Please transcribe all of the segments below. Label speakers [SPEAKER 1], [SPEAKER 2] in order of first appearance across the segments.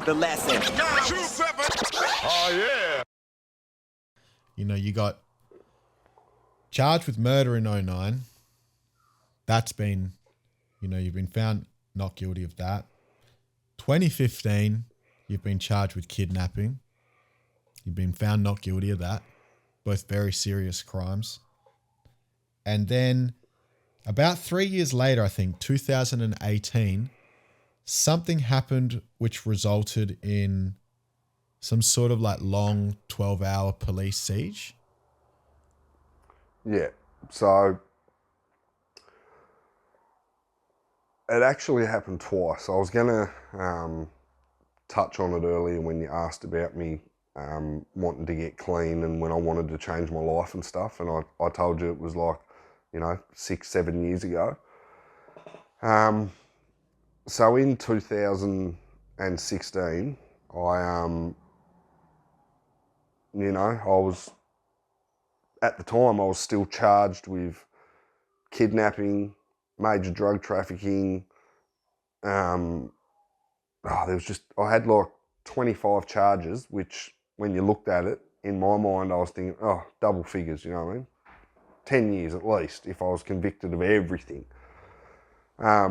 [SPEAKER 1] The lesson.
[SPEAKER 2] Oh, yeah.
[SPEAKER 3] You know, you got charged with murder in 2009. That's been, you know, you've been found not guilty of that. 2015, you've been charged with kidnapping. You've been found not guilty of that. Both very serious crimes. And then about 3 years later, I think, 2018, something happened which resulted in some sort of like long 12-hour police siege.
[SPEAKER 4] Yeah. So it actually happened twice. I was going to touch on it earlier when you asked about me wanting to get clean and when I wanted to change my life and stuff. And I told you it was like, 6-7 years ago. So in 2016, I was, at the time, I was still charged with kidnapping, major drug trafficking. I had like 25 charges, which when you looked at it, in my mind, I was thinking, double figures, you know what I mean? 10 years at least, if I was convicted of everything. I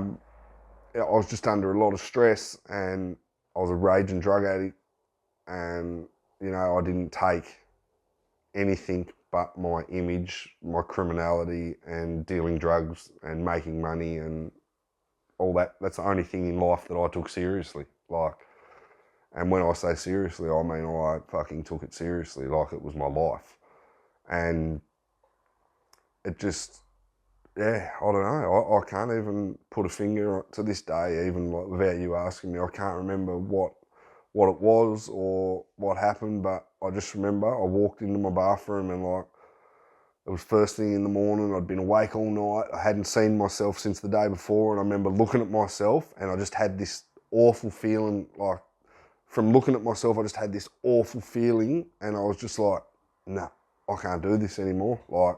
[SPEAKER 4] was just under a lot of stress and I was a raging drug addict and, I didn't take anything but my image, my criminality and dealing drugs and making money and all that. That's the only thing in life that I took seriously. And when I say seriously, I mean I fucking took it seriously, like it was my life. And it just, I don't know. I can't even put a finger to this day, even without you asking me. I can't remember what it was or what happened, but I just remember I walked into my bathroom and it was first thing in the morning. I'd been awake all night. I hadn't seen myself since the day before, and I remember looking at myself and I just had this awful feeling, from looking at myself, I just had this awful feeling and I was just like, nah, I can't do this anymore. I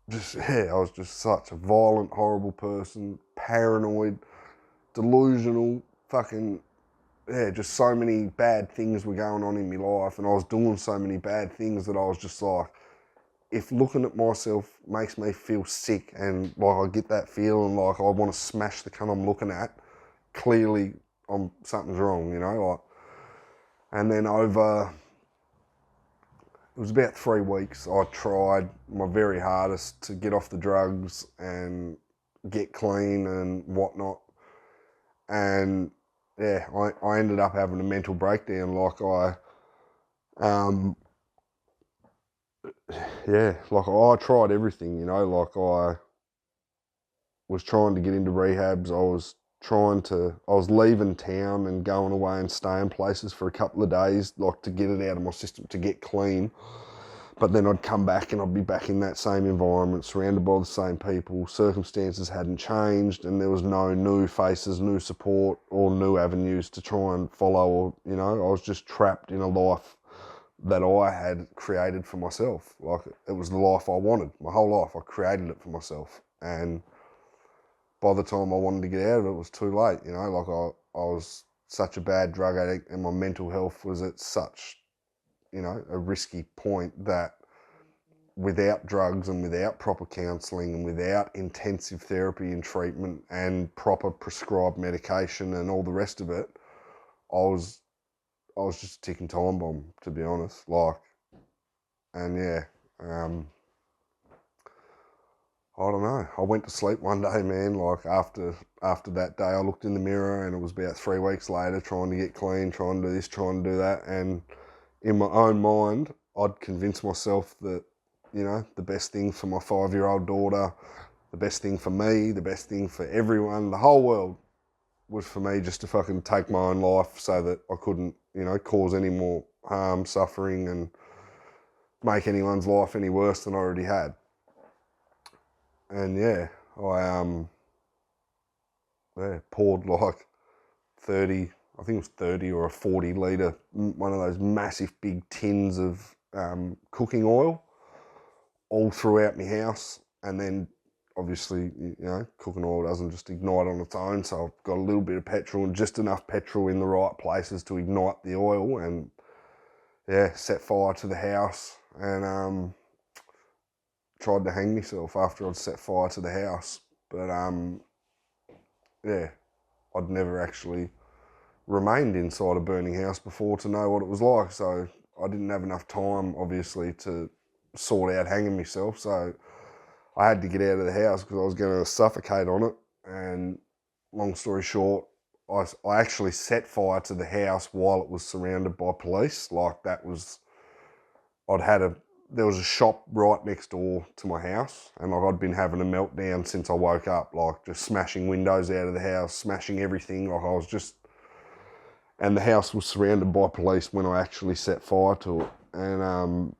[SPEAKER 4] was just such a violent, horrible person, paranoid, delusional, just so many bad things were going on in my life and I was doing so many bad things that I was just like, if looking at myself makes me feel sick and I get that feeling like I want to smash the cunt I'm looking at, clearly something's wrong, And then it was about 3 weeks, I tried my very hardest to get off the drugs and get clean and whatnot. And I ended up having a mental breakdown. I tried everything, I was trying to get into rehabs. I was leaving town and going away and staying places for a couple of days, to get it out of my system, to get clean. But then I'd come back and I'd be back in that same environment, surrounded by the same people. Circumstances hadn't changed and there was no new faces, new support or new avenues to try and follow. I was just trapped in a life that I had created for myself. It was the life I wanted. My whole life, I created it for myself. And by the time I wanted to get out of it, it was too late. I was such a bad drug addict and my mental health was at such, a risky point that without drugs and without proper counselling and without intensive therapy and treatment and proper prescribed medication and all the rest of it, I was just a ticking time bomb, to be honest. I don't know. I went to sleep one day, man, after that day, I looked in the mirror and it was about 3 weeks later, trying to get clean, trying to do this, trying to do that. And in my own mind, I'd convinced myself that, the best thing for my 5-year-old daughter, the best thing for me, the best thing for everyone, the whole world, was for me just to fucking take my own life so that I couldn't, cause any more harm, suffering and make anyone's life any worse than I already had. And I poured 30, I think it was 30 or a 40 litre, one of those massive big tins of cooking oil all throughout my house. And then obviously, you know, cooking oil doesn't just ignite on its own, so I've got a little bit of petrol and just enough petrol in the right places to ignite the oil, and yeah, set fire to the house, and tried to hang myself after I'd set fire to the house. But yeah, I'd never actually remained inside a burning house before to know what it was like, so I didn't have enough time, obviously, to sort out hanging myself, so I had to get out of the house because I was going to suffocate on it. And long story short, I actually set fire to the house while it was surrounded by police. Like, that was, there was a shop right next door to my house, and like I'd been having a meltdown since I woke up, like just smashing windows out of the house, smashing everything. Like I was just, and the house was surrounded by police when I actually set fire to it. And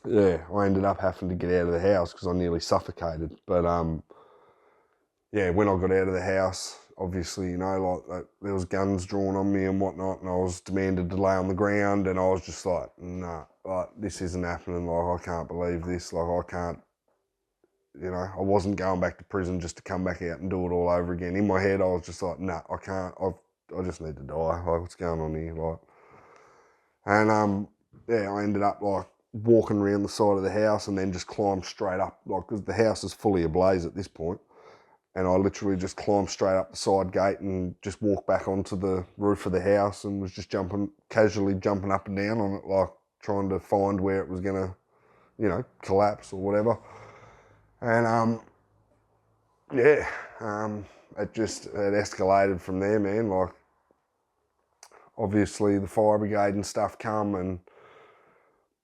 [SPEAKER 4] yeah, I ended up having to get out of the house because I nearly suffocated. But yeah, when I got out of the house, obviously, you know, like there was guns drawn on me and whatnot, and I was demanded to lay on the ground, and I was just like, nah, like this isn't happening. Like I can't believe this. Like I can't, you know, I wasn't going back to prison just to come back out and do it all over again. In my head, I was just like, nah, I can't. I just need to die. Like what's going on here? Like, and yeah, I ended up like walking around the side of the house and then just climbed straight up, like because the house is fully ablaze at this point. And I literally just climbed straight up the side gate and just walked back onto the roof of the house and was just casually jumping up and down on it, like trying to find where it was gonna, you know, collapse or whatever. And yeah, it escalated from there, man. Like, obviously the fire brigade and stuff come, and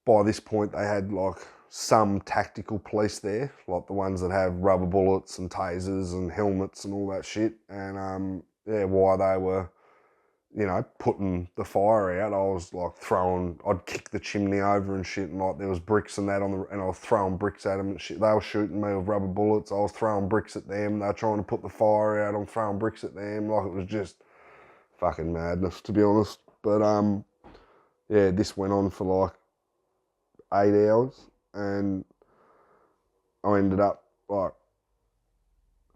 [SPEAKER 4] by this point they had like some tactical police there, like the ones that have rubber bullets and tasers and helmets and all that shit. And yeah, while they were, you know, putting the fire out, I was like I'd kick the chimney over and shit, and like there was bricks and that and I was throwing bricks at them and shit. They were shooting me with rubber bullets. I was throwing bricks at them. They were trying to put the fire out. I'm throwing bricks at them. Like, it was just fucking madness, to be honest. But yeah, this went on for like 8 hours, and I ended up like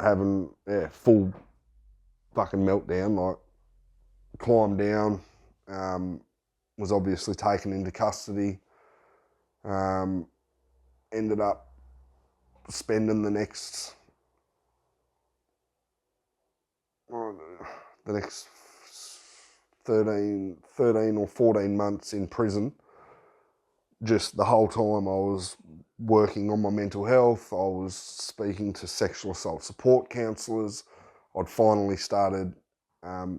[SPEAKER 4] having full fucking meltdown. Like, climbed down, was obviously taken into custody. Ended up spending the next 13 or 14 months in prison. Just the whole time I was working on my mental health. I was speaking to sexual assault support counsellors. I'd finally started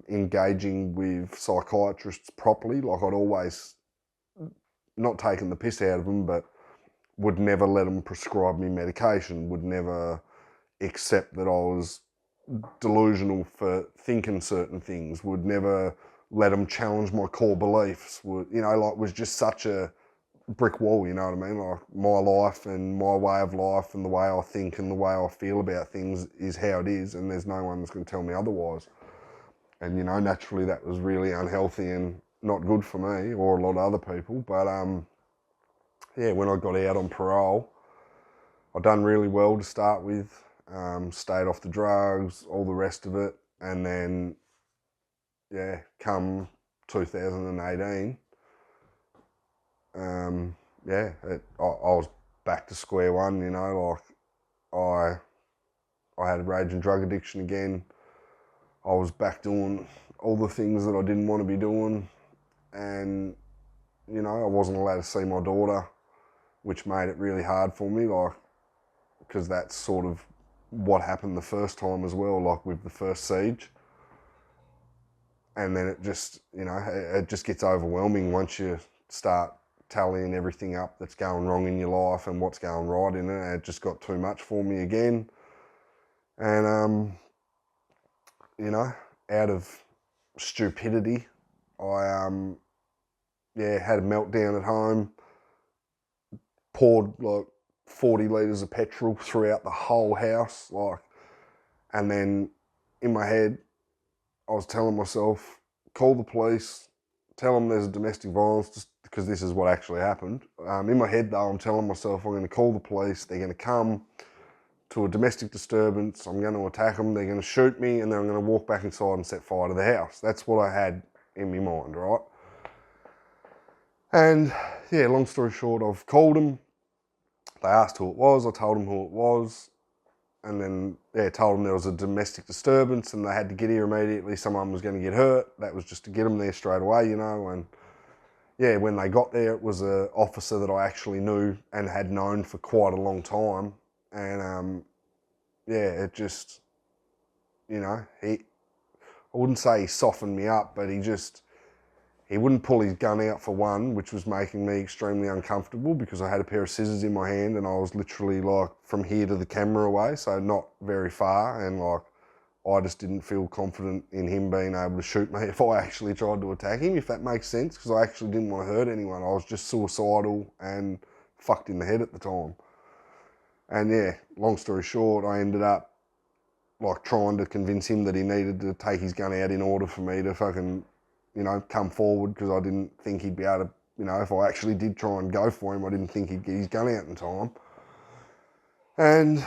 [SPEAKER 4] engaging with psychiatrists properly. Like, I'd always not taken the piss out of them, but would never let them prescribe me medication, would never accept that I was delusional for thinking certain things, would never let them challenge my core beliefs, was just such a brick wall, you know what I mean? Like, my life and my way of life and the way I think and the way I feel about things is how it is, and there's no one that's going to tell me otherwise. And, you know, naturally that was really unhealthy and not good for me or a lot of other people. But, yeah, when I got out on parole, I done really well to start with, stayed off the drugs, all the rest of it. And then, yeah, come 2018, I was back to square one, you know. Like, I had a raging drug addiction again. I was back doing all the things that I didn't want to be doing, and, you know, I wasn't allowed to see my daughter, which made it really hard for me, like, because that's sort of what happened the first time as well, like with the first siege. And then it just, you know, it just gets overwhelming once you start tallying everything up that's going wrong in your life and what's going right in it. It just got too much for me again. And, you know, out of stupidity, I, had a meltdown at home, poured like 40 litres of petrol throughout the whole house, like, and then in my head, I was telling myself, call the police, tell them there's a domestic violence, just because this is what actually happened. In my head though, I'm telling myself I'm going to call the police, they're going to come, to a domestic disturbance. I'm going to attack them. They're going to shoot me, and then I'm going to walk back inside and set fire to the house. That's what I had in my mind, right? And yeah, long story short, I've called them. They asked who it was. I told them who it was. And then, yeah, told them there was a domestic disturbance and they had to get here immediately. Someone was going to get hurt. That was just to get them there straight away, you know. And yeah, when they got there, it was an officer that I actually knew and had known for quite a long time. And yeah, it just, you know, I wouldn't say he softened me up, but he wouldn't pull his gun out for one, which was making me extremely uncomfortable because I had a pair of scissors in my hand and I was literally like from here to the camera away, so not very far, and like I just didn't feel confident in him being able to shoot me if I actually tried to attack him, if that makes sense, because I actually didn't want to hurt anyone. I was just suicidal and fucked in the head at the time. And yeah, long story short, I ended up like trying to convince him that he needed to take his gun out in order for me to fucking, you know, come forward, because I didn't think he'd be able to, you know, if I actually did try and go for him, I didn't think he'd get his gun out in time. And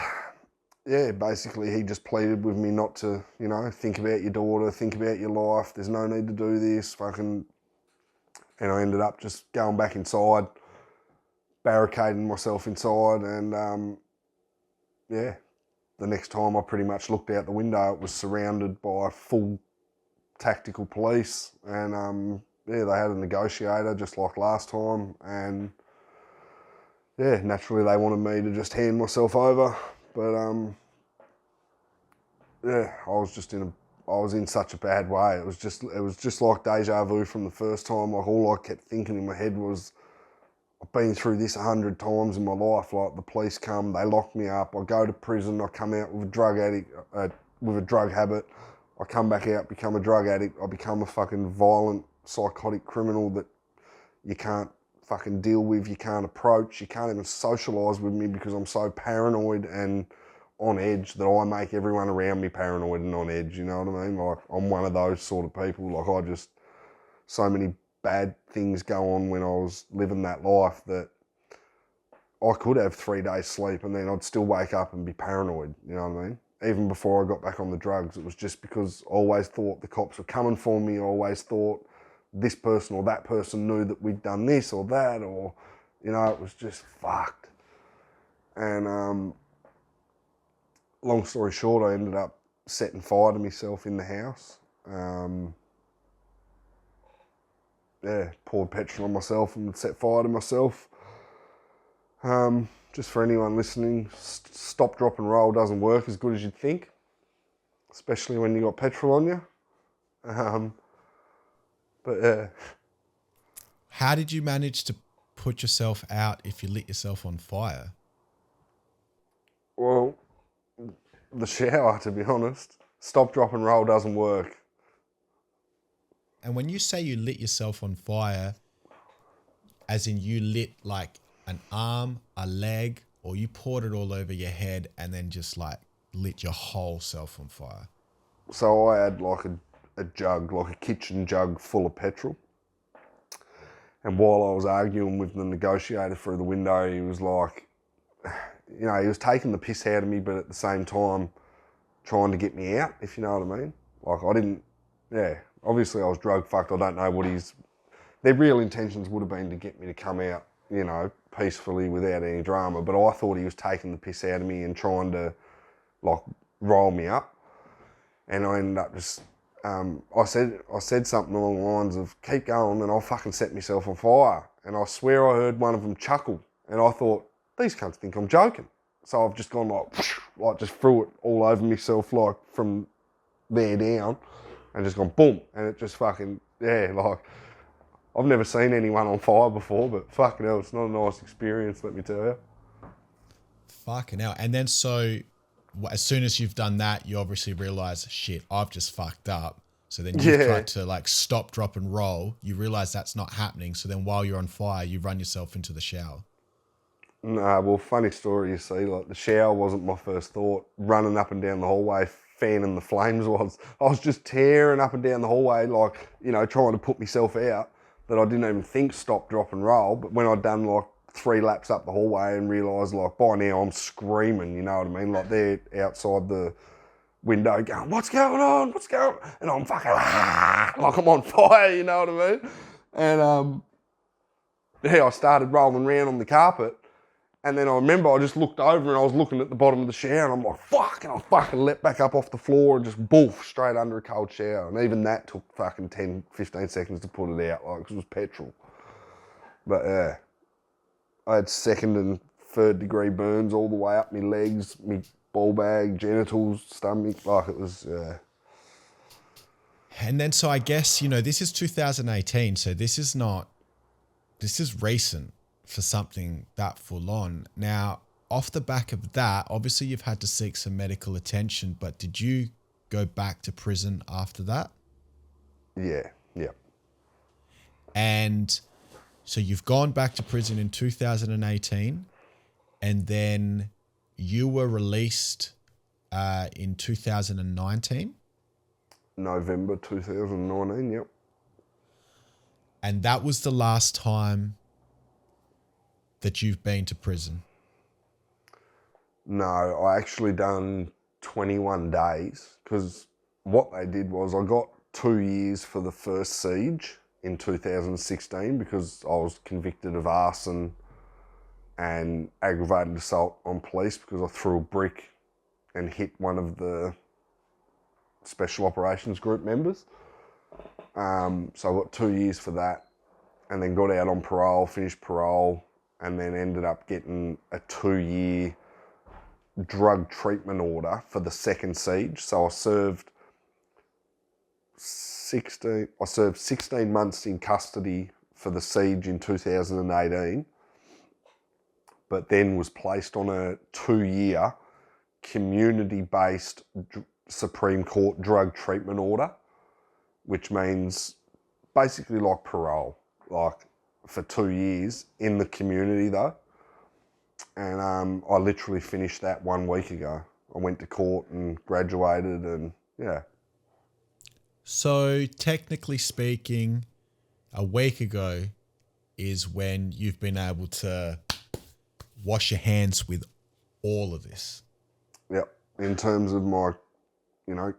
[SPEAKER 4] yeah, basically he just pleaded with me not to, you know, think about your daughter, think about your life, there's no need to do this, fucking, and I ended up just going back inside, barricading myself inside, and yeah, the next time I pretty much looked out the window, it was surrounded by full tactical police, and yeah, they had a negotiator just like last time, and yeah, naturally they wanted me to just hand myself over, but yeah, I was in such a bad way. It was just like deja vu from the first time. Like all I kept thinking in my head was, I've been through this 100 times in my life. Like the police come, they lock me up, I go to prison, I come out with a drug addict, with a drug habit. I come back out, become a drug addict, I become a fucking violent, psychotic criminal that you can't fucking deal with, you can't approach, you can't even socialise with me because I'm so paranoid and on edge that I make everyone around me paranoid and on edge, you know what I mean? Like, I'm one of those sort of people. Like, so many bad things go on when I was living that life that I could have 3 days sleep and then I'd still wake up and be paranoid, you know what I mean? Even before I got back on the drugs, it was just because I always thought the cops were coming for me. I always thought this person or that person knew that we'd done this or that, or, you know, it was just fucked. And long story short, I ended up setting fire to myself in the house. Yeah, poured petrol on myself and set fire to myself. Just for anyone listening, stop, drop and roll doesn't work as good as you'd think, especially when you got petrol on you. But yeah.
[SPEAKER 3] How did you manage to put yourself out if you lit yourself on fire?
[SPEAKER 4] Well, the shower, to be honest. Stop, drop and roll doesn't work.
[SPEAKER 3] And when you say you lit yourself on fire, as in you lit like an arm, a leg, or you poured it all over your head and then just like lit your whole self on fire?
[SPEAKER 4] So I had like a jug, like a kitchen jug full of petrol. And while I was arguing with the negotiator through the window, he was like, you know, he was taking the piss out of me, but at the same time trying to get me out, if you know what I mean. Like I didn't, yeah, obviously I was drug fucked. I don't know what their real intentions would have been to get me to come out, you know, peacefully without any drama. But I thought he was taking the piss out of me and trying to like roll me up. And I ended up just, I said something along the lines of, keep going and I'll fucking set myself on fire. And I swear I heard one of them chuckle. And I thought, these cunts think I'm joking. So I've just gone like just threw it all over myself, like from there down, and just gone boom. And it just fucking, yeah, like, I've never seen anyone on fire before, but fucking hell, it's not a nice experience, let me tell you.
[SPEAKER 3] Fucking hell. And then so as soon as you've done that, you obviously realise, shit, I've just fucked up. So then you try to like stop, drop and roll. You realise that's not happening. So then while you're on fire, you run yourself into the shower.
[SPEAKER 4] Nah, well, funny story, you see, like the shower wasn't my first thought. Running up and down the hallway, fanning the flames was. I was just tearing up and down the hallway, like, you know, trying to put myself out, that I didn't even think stop, drop and roll. But when I'd done like 3 laps up the hallway and realised, like, by now I'm screaming, you know what I mean? Like, they're outside the window going, what's going on? What's going on? And I'm fucking, like I'm on fire, you know what I mean? And, I started rolling around on the carpet. And then I remember I just looked over and I was looking at the bottom of the shower and I'm like, fuck, and I fucking leapt back up off the floor and just boof, straight under a cold shower. And even that took fucking 10, 15 seconds to put it out, like, 'cause it was petrol. But yeah, I had 2nd and 3rd degree burns all the way up my legs, my ball bag, genitals, stomach, like it was,
[SPEAKER 3] And then, so I guess, this is 2018, so this is recent for something that full on. Now, off the back of that, obviously you've had to seek some medical attention, but did you go back to prison after that?
[SPEAKER 4] Yeah.
[SPEAKER 3] And so you've gone back to prison in 2018, and then you were released in 2019?
[SPEAKER 4] November 2019, yep.
[SPEAKER 3] And that was the last time that you've been to prison?
[SPEAKER 4] No, I actually done 21 days because what they did was I got 2 years for the first siege in 2016 because I was convicted of arson and aggravated assault on police because I threw a brick and hit one of the Special Operations Group members. So I got 2 years for that and then got out on parole, finished parole, and then ended up getting a 2-year drug treatment order for the second siege. So I served 16 months in custody for the siege in 2018, but then was placed on a 2-year community-based Supreme Court drug treatment order, which means basically like parole, like for 2 years in the community though. And I literally finished that 1 week ago. I went to court and graduated and yeah.
[SPEAKER 3] So technically speaking, a week ago is when you've been able to wash your hands with all of this.
[SPEAKER 4] Yep. In terms of my,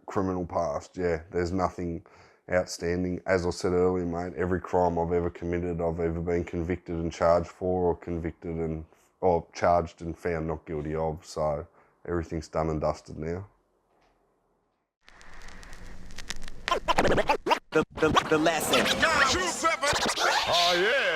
[SPEAKER 4] criminal past, yeah, there's nothing outstanding. As I said earlier, mate, every crime I've ever committed, I've either been convicted and charged for or charged and found not guilty of. So everything's done and dusted now.
[SPEAKER 2] The lesson. 927. Oh, yeah.